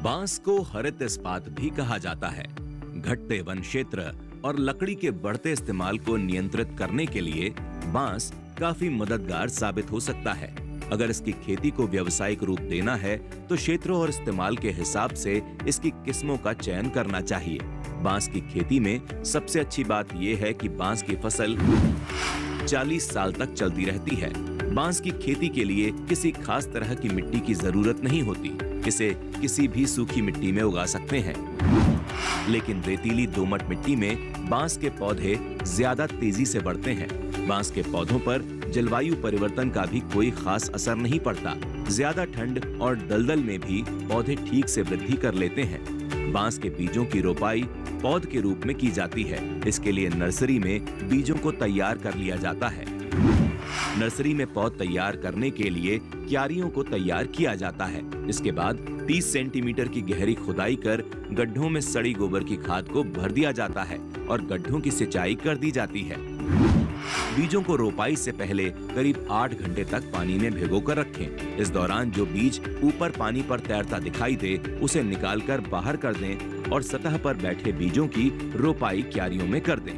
बांस को हरित इस्पात भी कहा जाता है। घटते वन क्षेत्र और लकड़ी के बढ़ते इस्तेमाल को नियंत्रित करने के लिए बांस काफी मददगार साबित हो सकता है। अगर इसकी खेती को व्यावसायिक रूप देना है तो क्षेत्रों और इस्तेमाल के हिसाब से इसकी किस्मों का चयन करना चाहिए। बांस की खेती में सबसे अच्छी बात यह है कि बांस की फसल 40 साल तक चलती रहती है। बांस की खेती के लिए किसी खास तरह की मिट्टी की जरूरत नहीं होती। इसे किसी भी सूखी मिट्टी में उगा सकते हैं, लेकिन रेतीली दोमट मिट्टी में बांस के पौधे ज्यादा तेजी से बढ़ते हैं। बांस के पौधों पर जलवायु परिवर्तन का भी कोई खास असर नहीं पड़ता। ज्यादा ठंड और दलदल में भी पौधे ठीक से वृद्धि कर लेते हैं। बांस के बीजों की रोपाई पौध के रूप में की जाती है। इसके लिए नर्सरी में बीजों को तैयार कर लिया जाता है। नर्सरी में पौध तैयार करने के लिए क्यारियों को तैयार किया जाता है। इसके बाद 30 सेंटीमीटर की गहरी खुदाई कर गड्ढों में सड़ी गोबर की खाद को भर दिया जाता है और गड्ढों की सिंचाई कर दी जाती है। बीजों को रोपाई से पहले करीब 8 घंटे तक पानी में भिगोकर रखें। इस दौरान जो बीज ऊपर पानी पर तैरता दिखाई दे उसे निकालकर बाहर कर दें और सतह पर बैठे बीजों की रोपाई क्यारियों में कर दें।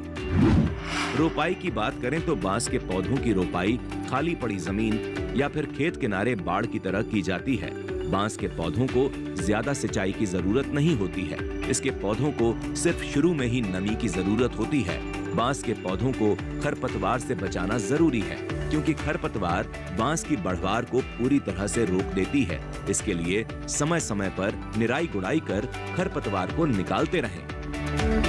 रोपाई की बात करें तो बांस के पौधों की रोपाई खाली पड़ी जमीन या फिर खेत किनारे बाड़ की तरह की जाती है। बांस के पौधों को ज्यादा सिंचाई की जरूरत नहीं होती है। इसके पौधों को सिर्फ शुरू में ही नमी की जरूरत होती है। बांस के पौधों को खरपतवार से बचाना जरूरी है, क्योंकि खरपतवार बांस की बढ़वार को पूरी तरह से रोक देती है। इसके लिए समय समय पर निराई गुड़ाई कर खरपतवार को निकालते रहें।